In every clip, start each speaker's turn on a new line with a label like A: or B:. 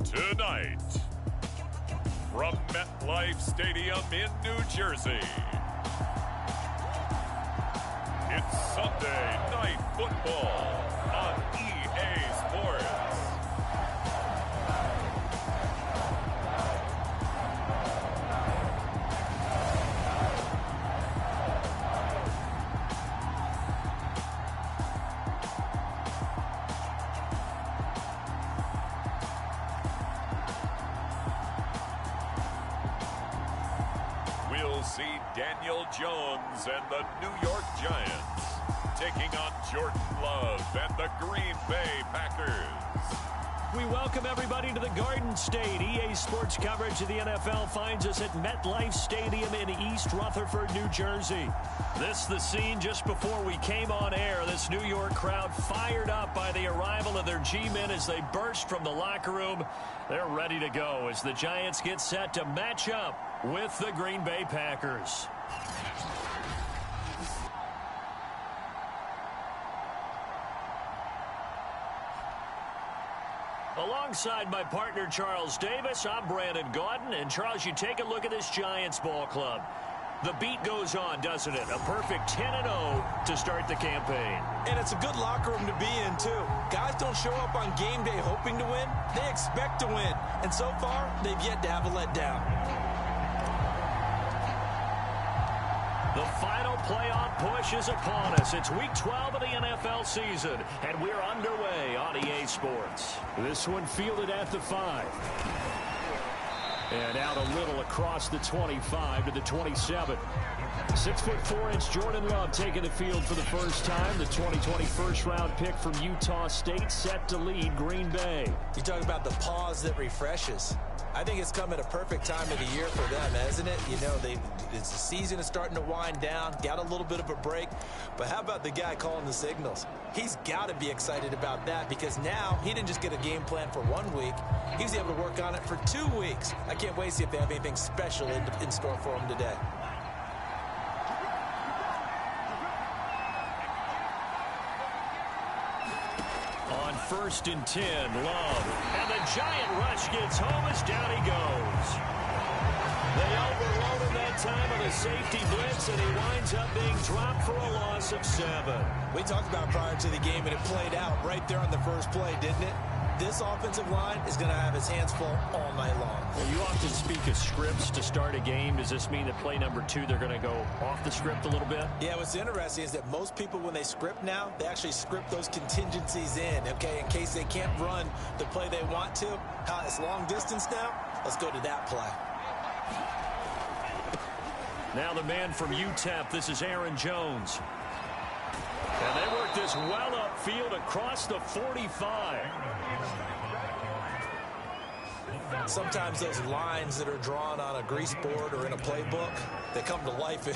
A: Tonight, from MetLife Stadium in New Jersey, it's Sunday Night Football on EA Sports. We'll see Daniel Jones and the New York Giants taking on Jordan Love and the Green Bay Packers.
B: We welcome everybody to the Garden State. EA Sports coverage of the NFL finds us at MetLife Stadium in East Rutherford, New Jersey. This is the scene just before we came on air. This New York crowd fired up by the arrival of their G-men as they burst from the locker room. They're ready to go as the Giants get set to match up with the Green Bay Packers. Alongside my partner, Charles Davis, I'm Brandon Gaudin. And, Charles, you take a look at this Giants ball club. The beat goes on, doesn't it? A perfect 10-0 to start the campaign.
C: And it's a good locker room to be in, too. Guys don't show up on game day hoping to win. They expect to win. And so far, they've yet to have a letdown.
B: The final playoff push is upon us. It's Week 12 of the NFL season, and we're underway on EA Sports. This one fielded at the 5. And out a little across the 25 to the 27. 6'4" Jordan Love taking the field for the first time. The 2020 first-round pick from Utah State set to lead Green Bay.
C: You talk about the pause that refreshes. I think it's come at a perfect time of the year for them, isn't it? You know, the season is starting to wind down, got a little bit of a break. But how about the guy calling the signals? He's got to be excited about that because now he didn't just get a game plan for 1 week. He was able to work on it for 2 weeks. I can't wait to see if they have anything special in store for him today.
B: On 1st and 10, Love. And the giant rush gets home as down he goes. They overload him that time on a safety blitz, and he winds up being dropped for a loss of 7.
C: We talked about prior to the game, and it played out right there on the first play, didn't it? This offensive line is going to have his hands full all night long.
B: Well, you often speak of scripts to start a game. Does this mean that play number 2, they're going to go off the script a little bit?
C: Yeah, what's interesting is that most people, when they script now, they actually script those contingencies in, okay, in case they can't run the play they want to. It's long distance now. Let's go to that play.
B: Now the man from UTEP, this is Aaron Jones. And they work this well upfield across the 45.
C: Sometimes those lines that are drawn on a grease board or in a playbook, they come to life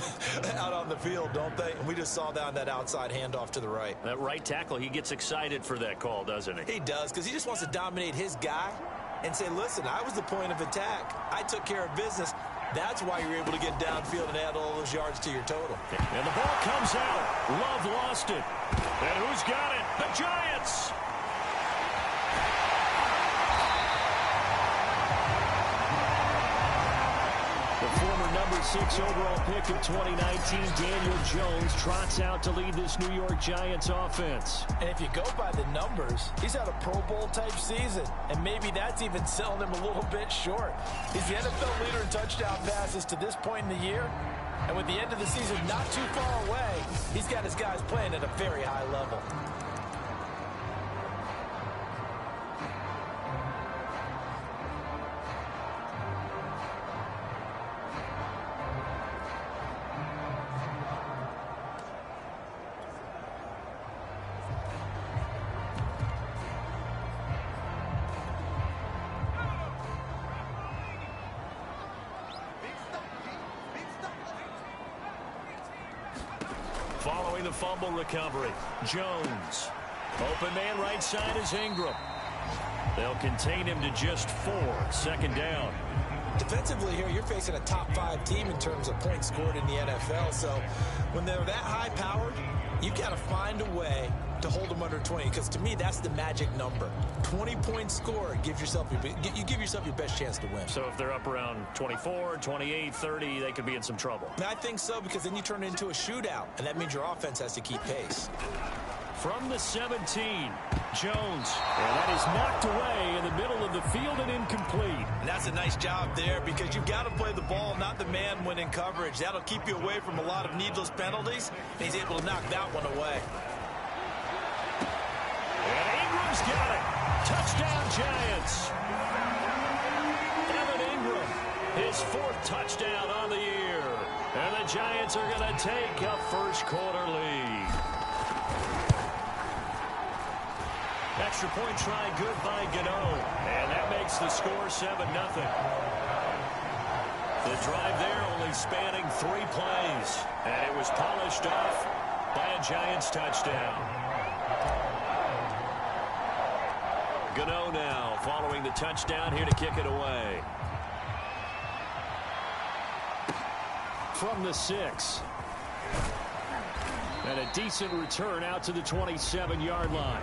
C: out on the field, don't they? And we just saw that on that outside handoff to the right.
B: That right tackle, he gets excited for that call, doesn't he?
C: He does, because he just wants to dominate his guy and say, listen, I was the point of attack. I took care of business. That's why you're able to get downfield and add all those yards to your total.
B: And the ball comes out. Love lost it. And who's got it? The Giants. The former number 6 overall pick of 2019, Daniel Jones, trots out to lead this New York Giants offense.
D: And if you go by the numbers, he's had a Pro Bowl-type season, and maybe that's even selling him a little bit short. He's the NFL leader in touchdown passes to this point in the year, and with the end of the season not too far away, he's got his guys playing at a very high level.
B: Following the fumble recovery, Jones. Open man right side is Ingram. They'll contain him to just 4. 2nd down.
C: Defensively here, you're facing a top 5 team in terms of points scored in the NFL. So when they're that high-powered, You've got to find a way to hold them under 20, because to me, that's the magic number. 20-point score gives yourself you give yourself your best chance to win.
B: So if they're up around 24, 28, 30, they could be in some trouble.
C: And I think so, because then you turn it into a shootout, and that means your offense has to keep pace.
B: From the 17, Jones. And that is knocked away in the middle of the field and incomplete.
C: And that's a nice job there, because you've got to play the ball, not the man when in coverage. That'll keep you away from a lot of needless penalties, and he's able to knock that one away.
B: And Ingram's got it. Touchdown, Giants. Evan Ingram, his 4th touchdown on the year. And the Giants are going to take a first-quarter lead. Extra point try good by Gano. And that makes the score 7-0. The drive there only spanning 3 plays. And it was polished off by a Giants touchdown. Gano now following the touchdown here to kick it away. From the 6. And a decent return out to the 27-yard line.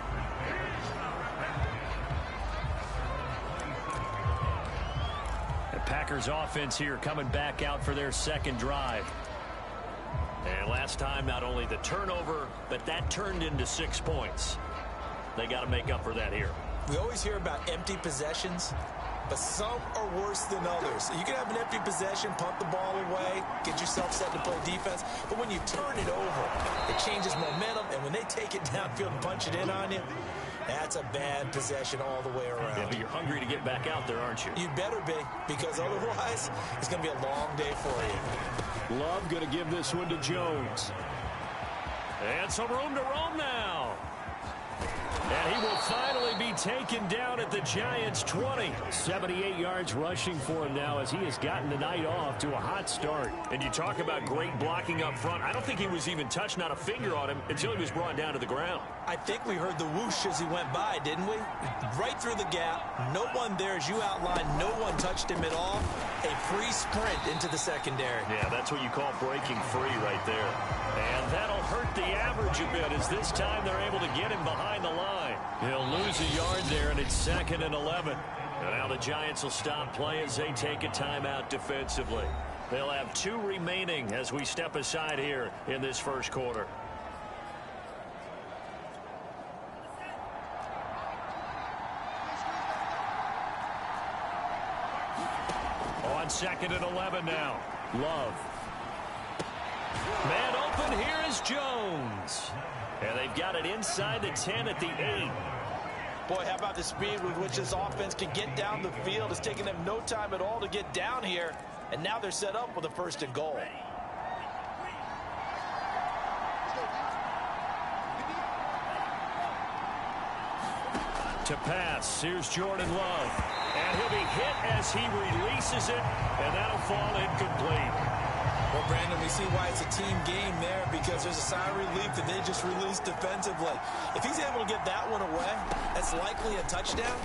B: The Packers offense here coming back out for their second drive. And last time, not only the turnover, but that turned into 6 points. They got to make up for that here.
C: We always hear about empty possessions, but some are worse than others. You can have an empty possession, punt the ball away, get yourself set to play defense, but when you turn it over, it changes momentum, and when they take it downfield and punch it in on you, that's a bad possession all the way around.
B: Yeah, but you're hungry to get back out there, aren't you?
C: You better be, because otherwise, it's going to be a long day for you.
B: Love going to give this one to Jones. And some room to roam now. And he will finally be taken down at the Giants' 20. 78 yards rushing for him now as he has gotten the night off to a hot start. And you talk about great blocking up front. I don't think he was even touched, not a finger on him, until he was brought down to the ground.
C: I think we heard the whoosh as he went by, didn't we? Right through the gap. No one there, as you outlined. No one touched him at all. A free sprint into the secondary.
B: Yeah, that's what you call breaking free right there. And that'll hurt the average a bit as this time they're able to get him behind the line. He'll lose a yard there, and it's 2nd and 11. And now the Giants will stop play as they take a timeout defensively. They'll have 2 remaining as we step aside here in this first quarter. On 2nd and 11 now. Love. Man open, here is Jones. And they've got it inside the 10 at the 8.
D: Boy, how about the speed with which this offense can get down the field? It's taken them no time at all to get down here. And now they're set up with a 1st and goal.
B: To pass, here's Jordan Love. And he'll be hit as he releases it, and that'll fall incomplete.
C: Well, Brandon, we see why it's a team game there, because there's a sigh of relief that they just released defensively. If he's able to get that one away, that's likely a touchdown.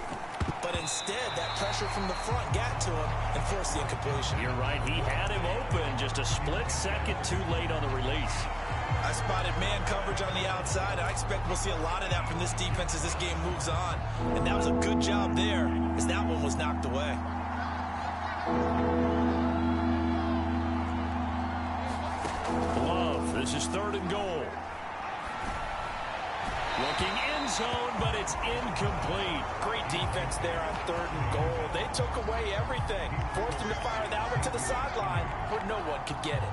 C: But instead, that pressure from the front got to him and forced the incompletion.
B: You're right. He had him open just a split second too late on the release.
C: I spotted man coverage on the outside. I expect we'll see a lot of that from this defense as this game moves on. And that was a good job there as that one was knocked away.
B: Love, this is 3rd and goal. Looking end zone, but it's incomplete.
D: Great defense there on 3rd and goal. They took away everything. Forced him to fire that one to the sideline where no one could get it.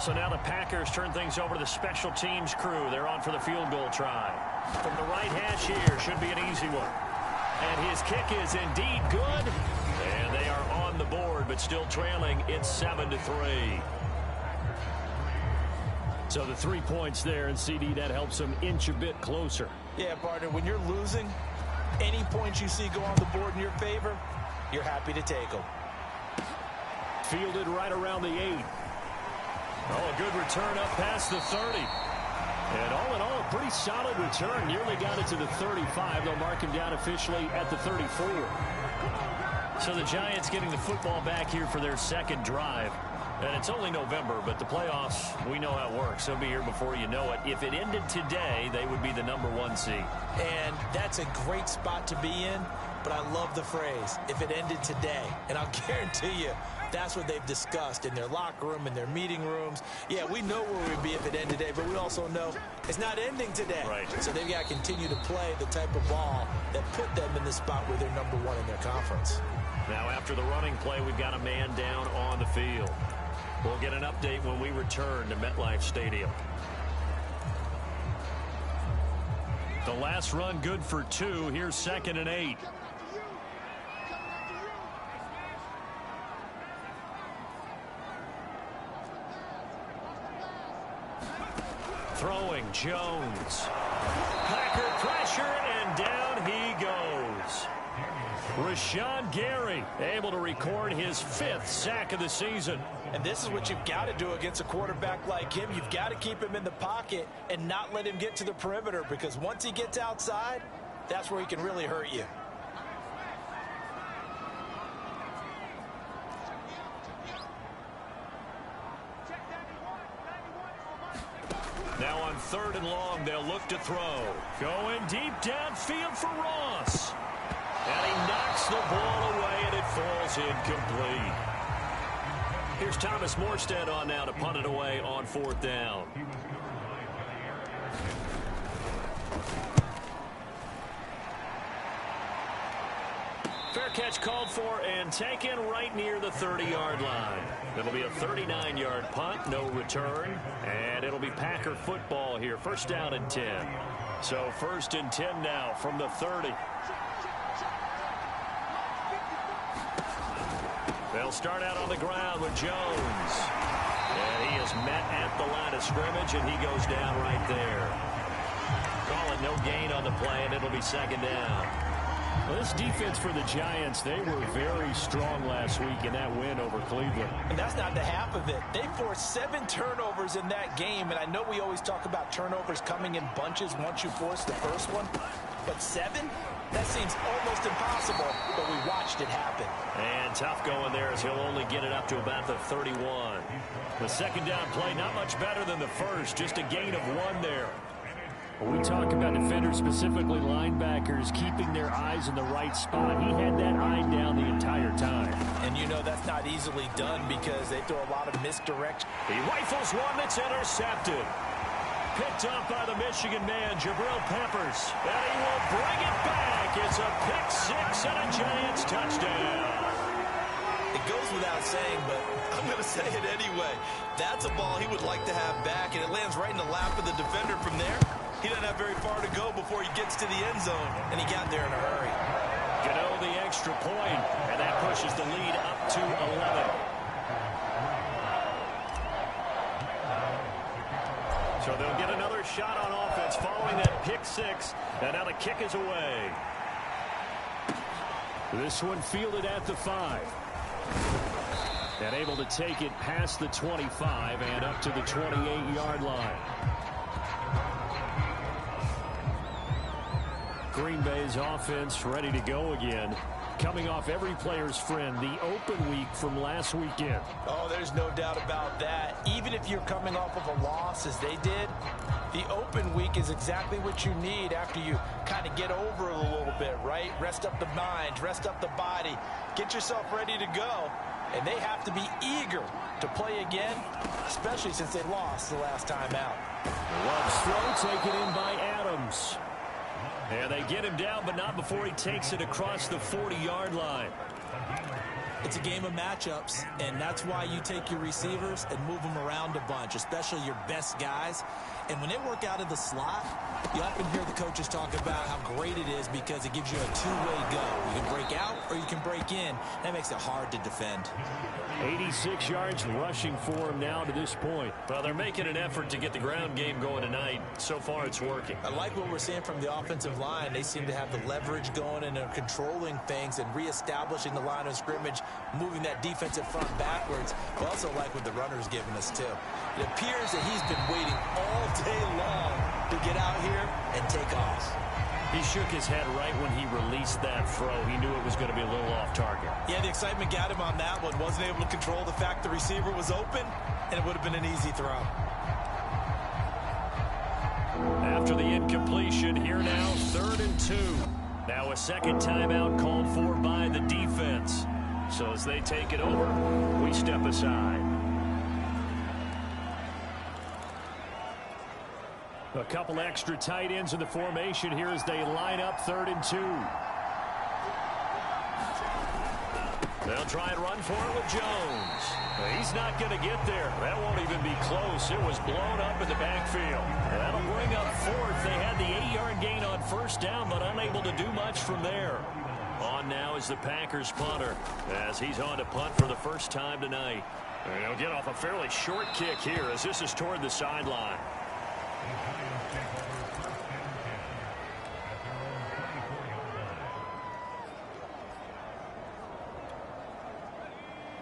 B: So now the Packers turn things over to the special teams crew. They're on for the field goal try. From the right hash here, should be an easy one. And his kick is indeed good. And they are on the board, but still trailing. It's 7-3. So the 3 points there, and CD, that helps them inch a bit closer.
D: Yeah, partner, when you're losing, any points you see go on the board in your favor, you're happy to take them.
B: Fielded right around the 8. Oh, a good return up past the 30. And all in all, a pretty solid return. Nearly got it to the 35. They'll mark him down officially at the 34. So the Giants getting the football back here for their second drive. And it's only November, but the playoffs, we know how it works. They'll be here before you know it. If it ended today, they would be the #1 seed.
C: And that's a great spot to be in, but I love the phrase, if it ended today. And I'll guarantee you, that's what they've discussed in their locker room, in their meeting rooms. Yeah, we know where we'd be if it ended today, but we also know it's not ending today.
B: Right.
C: So they've got to continue to play the type of ball that put them in the spot where they're #1 in their conference.
B: Now, after the running play, we've got a man down on the field. We'll get an update when we return to MetLife Stadium. The last run good for 2. Here's 2nd and 8. Throwing Jones. Packer pressure, and down he goes. Rashawn Gary able to record his 5th sack of the season.
D: And this is what you've got to do against a quarterback like him. You've got to keep him in the pocket and not let him get to the perimeter, because once he gets outside, that's where he can really hurt you.
B: Now on 3rd and long, they'll look to throw. Going deep downfield for Ross. And he knocks the ball away, and it falls incomplete. Here's Thomas Morstead on now to punt it away on 4th down. Fair catch called for and taken right near the 30-yard line. It'll be a 39-yard punt, no return, and it'll be Packer football here. 1st down and 10. So 1st and 10 now from the 30. They'll start out on the ground with Jones. And he is met at the line of scrimmage, and he goes down right there. Call it no gain on the play, and it'll be 2nd down.
E: Well, this defense for the Giants, they were very strong last week in that win over Cleveland.
D: And that's not the half of it. They forced 7 turnovers in that game, and I know we always talk about turnovers coming in bunches once you force the first one, but 7? That seems almost impossible, but we watched it happen.
B: And tough going there as he'll only get it up to about the 31. The 2nd down play, not much better than the first, just a gain of 1 there.
E: When we talk about defenders, specifically linebackers, keeping their eyes in the right spot, he had that eye down the entire time.
D: And you know that's not easily done because they throw a lot of misdirection.
B: He rifles one that's intercepted. Picked up by the Michigan man, Jabril Peppers. And he will bring it back. It's a pick 6 and a Giants touchdown.
C: It goes without saying, but I'm going to say it anyway. That's a ball he would like to have back, and it lands right in the lap of the defender from there. He doesn't have very far to go before he gets to the end zone, and he got there in a hurry.
B: Gano the extra point, and that pushes the lead up to 11. So they'll get another shot on offense following that pick 6, and now the kick is away.
E: This one fielded at the 5. And able to take it past the 25 and up to the 28-yard line. Green Bay's offense ready to go again. Coming off every player's friend, the open week from last weekend.
D: Oh, there's no doubt about that. Even if you're coming off of a loss as they did, the open week is exactly what you need after you kind of get over it a little bit, right? Rest up the mind, rest up the body, get yourself ready to go. And they have to be eager to play again, especially since they lost the last time out.
E: Love's throw taken in by Adams.
B: And they get him down, but not before he takes it across the 40-yard line.
C: It's a game of matchups, and that's why you take your receivers and move them around a bunch, especially your best guys. And when they work out of the slot, you often hear the coaches talk about how great it is because it gives you a two-way go. You can break out or you can break in. That makes it hard to defend.
E: 86 yards rushing for him now to this point.
B: Well, they're making an effort to get the ground game going tonight. So far, it's working.
C: I like what we're seeing from the offensive line. They seem to have the leverage going and they're controlling things and reestablishing the line of scrimmage, moving that defensive front backwards. I also like what the runner's giving us, too. It appears that he's been waiting all day long to get out here and take off.
B: He shook his head right when he released that throw. He knew it was going to be a little off target.
C: Yeah, the excitement got him on that one. Wasn't able to control the fact the receiver was open, and it would have been an easy throw.
B: After the incompletion, here now, 3rd and 2. Now a second timeout called for by the defense. So as they take it over, we step aside. A couple extra tight ends in the formation here as they line up 3rd and 2. They'll try and run for it with Jones. He's not going to get there. That won't even be close. It was blown up in the backfield. That'll bring up 4th. They had the 8-yard gain on 1st down, but unable to do much from there. On now is the Packers punter as he's on to punt for the first time tonight. And he'll get off a fairly short kick here as this is toward the sideline.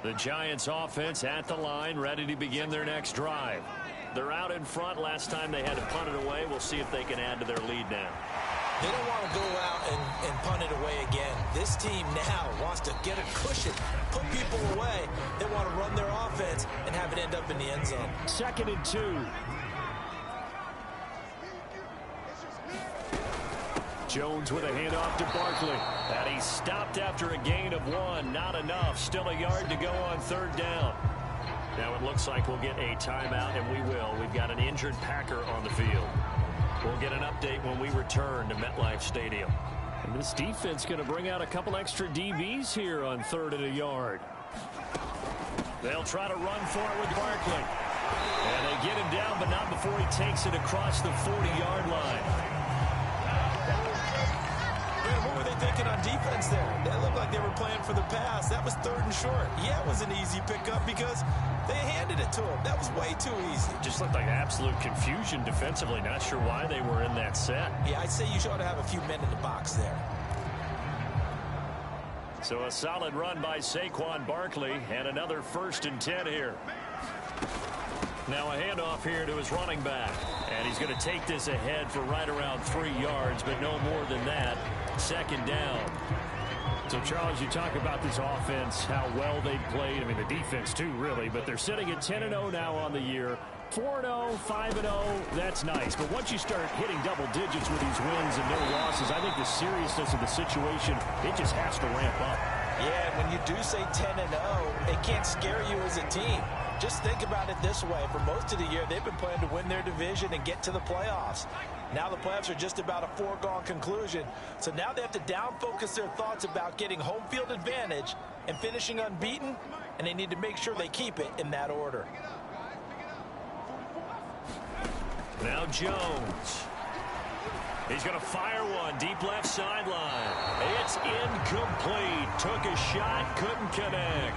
B: The Giants offense at the line, ready to begin their next drive. They're out in front. Last time they had to punt it away. We'll see if they can add to their lead now.
C: They don't want to go out and punt it away again. This team now wants to get a cushion, put people away. They want to run their offense and have it end up in the end zone.
B: 2nd and 2. Jones with a handoff to Barkley. And he stopped after a gain of 1. Not enough. Still a yard to go on 3rd down. Now it looks like we'll get a timeout, and we will. We've got an injured Packer on the field. We'll get an update when we return to MetLife Stadium. And this defense going to bring out a couple extra DBs here on 3rd and a yard. They'll try to run for it with Barkley. And they get him down, but not before he takes it across the 40-yard line.
C: What were they thinking on defense there? That looked like they were playing for the pass. That was 3rd and short. Yeah, it was an easy pickup because they handed it to him. That was way too easy.
B: Just looked like absolute confusion defensively. Not sure why they were in that set.
C: Yeah, I'd say you ought to have a few men in the box there.
B: So a solid run by Saquon Barkley and another 1st and 10 here. Now a handoff here to his running back. And he's going to take this ahead for right around 3 yards, but no more than that. 2nd down. So, Charles, you talk about this offense, how well they've played. I mean, the defense, too, really. But they're sitting at 10-0 now on the year. 4-0, 5-0, that's nice. But once you start hitting double digits with these wins and no losses, I think the seriousness of the situation, it just has to ramp up.
C: Yeah, when you do say 10-0, it can't scare you as a team. Just think about it this way. For most of the year, they've been playing to win their division and get to the playoffs. Now the playoffs are just about a foregone conclusion. So now they have to down-focus their thoughts about getting home field advantage and finishing unbeaten, and they need to make sure they keep it in that order.
B: Now Jones. He's going to fire one deep left sideline. It's incomplete. Took a shot, couldn't connect.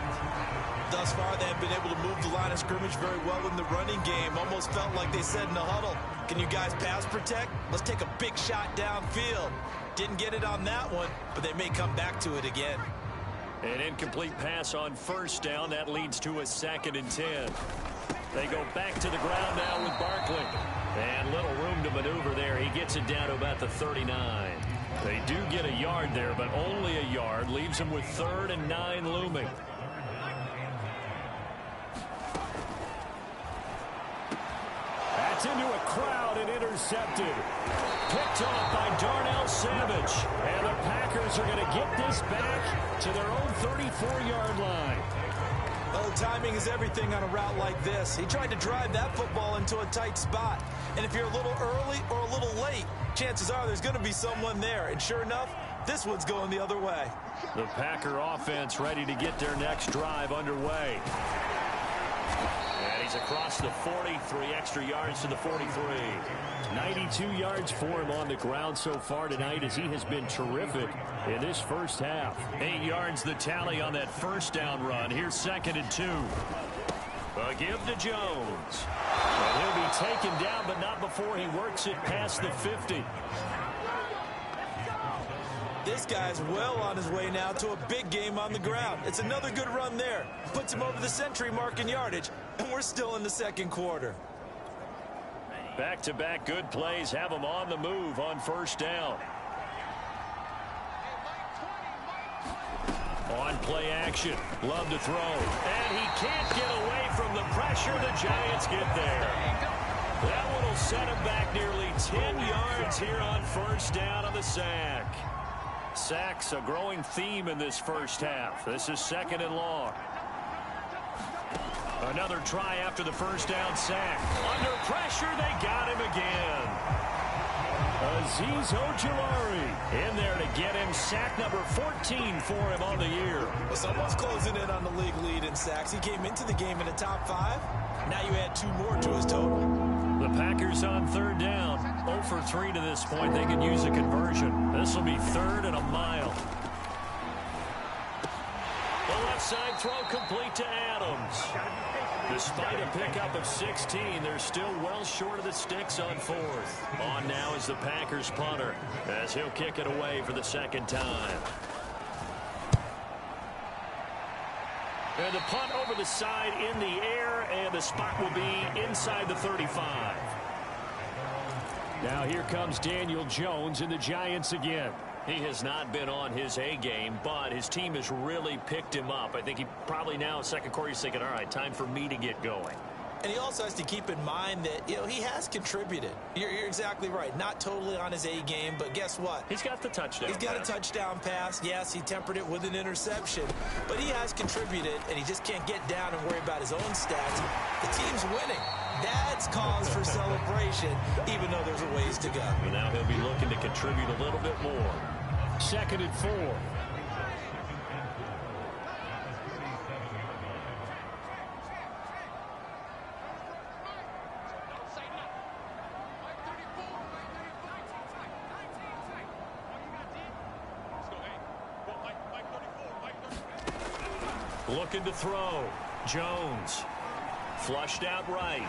C: Thus far, they have been able to move the line of scrimmage very well in the running game. Almost felt like they said in the huddle, can you guys pass protect? Let's take a big shot downfield. Didn't get it on that one, but they may come back to it again.
B: An incomplete pass on 1st down. That leads to a 2nd and 10. They go back to the ground now with Barkley. And little room to maneuver there. He gets it down to about the 39. They do get a yard there, but only a yard. Leaves them with 3rd and 9 looming. That's into a crowd and intercepted. Picked off by Darnell Savage. And the Packers are going to get this back to their own 34-yard line.
C: Oh, timing is everything on a route like this. He tried to drive that football into a tight spot. And if you're a little early or a little late, chances are there's going to be someone there. And sure enough, this one's going the other way.
B: The Packer offense ready to get their next drive underway. And he's across the 40, 3 extra yards to the 43. 92 yards for him on the ground so far tonight as he has been terrific in this first half. 8 yards the tally on that 1st down run. Here's 2nd and 2. A give to Jones. And he'll be taken down, but not before he works it past the 50.
C: This guy's well on his way now to a big game on the ground. It's another good run there. Puts him over the century mark in yardage, and we're still in the 2nd quarter.
B: Back-to-back good plays have him on the move on 1st down. play action. Love to throw. And he can't get away from the pressure. The Giants get there. That one will set him back nearly 10 yards here on first down on the sack. Sacks a growing theme in this first half. This is 2nd and long. Another try after the first down sack. Under pressure, they got him again. Azeez Ojulari in there to get him sack number 14 for him on the year.
C: Well, someone's closing in on the league lead in sacks. He came into the game in the top 5. Now you add 2 more to his total.
B: The Packers on 3rd down. 0 for 3 to this point. They can use a conversion. This will be 3rd and a mile. The left side throw complete to Adams. Despite a pickup of 16, they're still well short of the sticks on 4th. On now is the Packers punter as he'll kick it away for the 2nd time. And the punt over the side in the air, and the spot will be inside the 35. Now here comes Daniel Jones and the Giants again. He has not been on his A game, but his team has really picked him up. I think he probably now, second quarter, he's thinking, all right, time for me to get going.
C: And he also has to keep in mind that, he has contributed. You're exactly right. Not totally on his A game, but guess what?
B: He's got the touchdown.
C: He's got a touchdown pass. Yes, he tempered it with an interception. But he has contributed, and he just can't get down and worry about his own stats. The team's winning. That's cause for celebration, even though there's a ways to go.
B: And now he'll be looking to contribute a little bit more. 2nd and 4. Looking to throw. Jones. Flushed out right.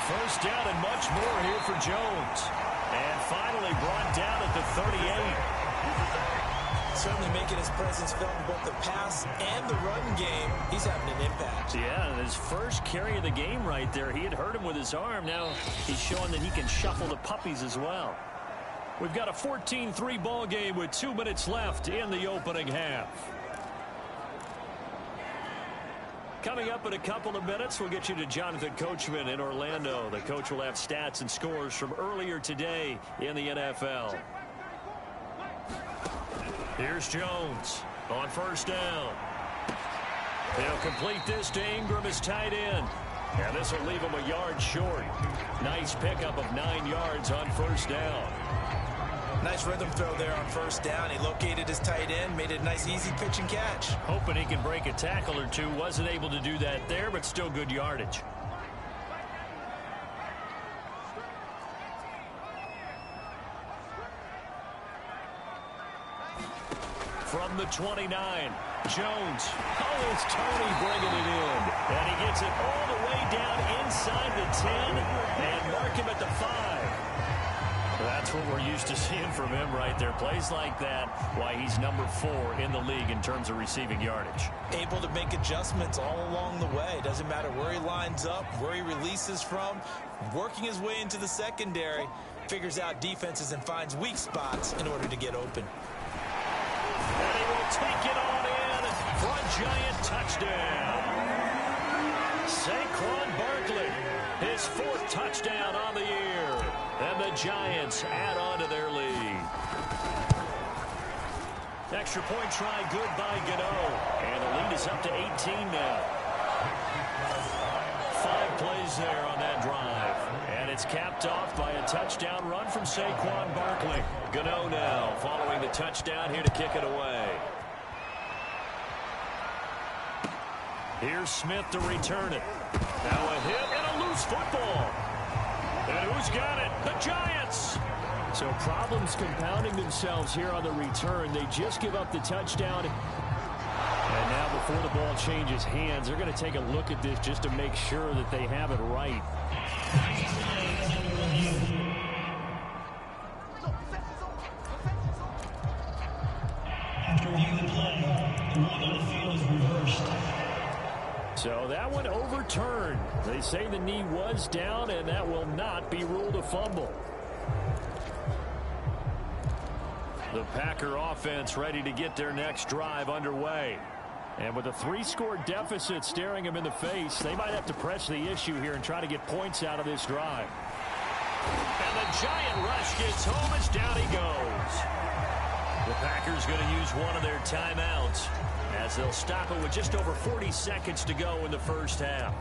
B: First down and much more here for Jones. And finally brought down at the 38.
C: Certainly making his presence felt in both the pass and the run game. He's having an impact.
B: Yeah, and his first carry of the game right there, he had hurt him with his arm. Now he's showing that he can shuffle the puppies as well. We've got a 14-3 ball game with 2 minutes left in the opening half. Coming up in a couple of minutes, we'll get you to Jonathan Coachman in Orlando. The coach will have stats and scores from earlier today in the NFL. Here's Jones on first down. He'll complete this to Ingram as tight end. And this will leave him a yard short. Nice pickup of 9 yards on first down.
C: Nice rhythm throw there on first down. He located his tight end, made it a nice easy pitch and catch.
B: Hoping he can break a tackle or two. Wasn't able to do that there, but still good yardage. From the 29, Jones. Oh, it's Tony bringing it in. And he gets it all the way down inside the 10 and mark him at the 5. That's what we're used to seeing from him right there. Plays like that, why he's number 4 in the league in terms of receiving yardage.
C: Able to make adjustments all along the way. Doesn't matter where he lines up, where he releases from. Working his way into the secondary. Figures out defenses and finds weak spots in order to get open.
B: And he will take it on in for a Giant touchdown. Saquon Barkley, his 4th touchdown on the year. And the Giants add on to their lead. Extra point try good by Gano. And the lead is up to 18 now. 5 plays there on that drive. And it's capped off by a touchdown run from Saquon Barkley. Gano now following the touchdown here to kick it away. Here's Smith to return it. Now a hit and a loose football. And who's got it? The Giants. So problems compounding themselves here on the return. They just give up the touchdown. And now before the ball changes hands, they're going to take a look at this just to make sure that they have it right.
F: After reviewing the play, the rule on the field is reversed.
B: So that one overturned. They say the knee was down, and that will not be ruled a fumble. The Packer offense ready to get their next drive underway. And with a 3-score deficit staring them in the face, they might have to press the issue here and try to get points out of this drive. And the giant rush gets home as down he goes. The Packers going to use one of their timeouts as they'll stop it with just over 40 seconds to go in the first half.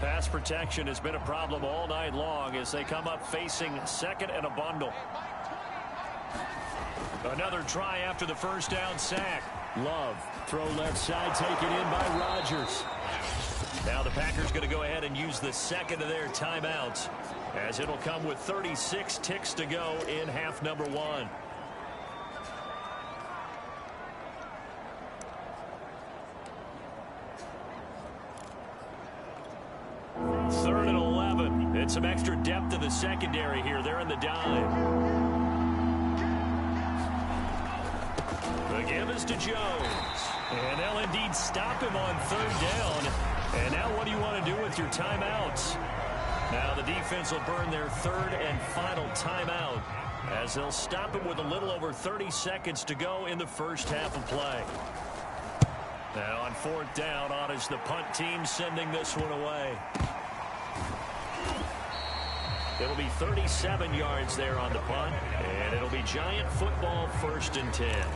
B: Pass protection has been a problem all night long as they come up facing second and a bundle. Another try after the first down sack. Love, throw left side, taken in by Rodgers. Now the Packers going to go ahead and use the second of their timeouts as it'll come with 36 ticks to go in half number 1. Third and 11. And some extra depth in the secondary here. They're in the dime. The give is to Jones. And they'll indeed stop him on third down. And now what do you want to do with your timeouts? Now the defense will burn their third and final timeout as they'll stop him with a little over 30 seconds to go in the first half of play. Now on fourth down, on is the punt team sending this one away. It'll be 37 yards there on the punt, and it'll be Giant football, 1st and 10.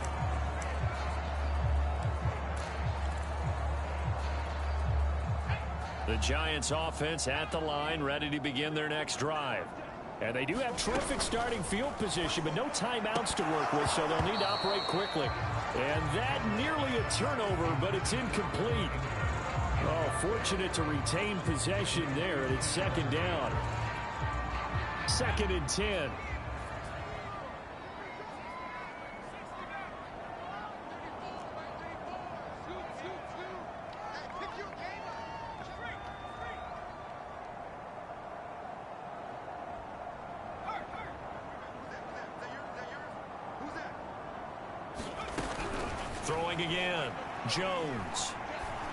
B: The Giants offense at the line, ready to begin their next drive. And they do have terrific starting field position, but no timeouts to work with, so they'll need to operate quickly. And that nearly a turnover, but it's incomplete. Oh, fortunate to retain possession there, and it's second down. 2nd and 10. Throwing again. Jones.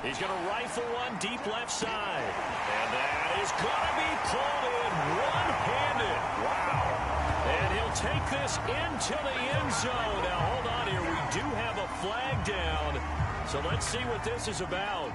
B: He's going to rifle one deep left side. And that is going to be pulled in one-handed. Wow. And he'll take this into the end zone. Now, hold on here. We do have a flag down. So let's see what this is about.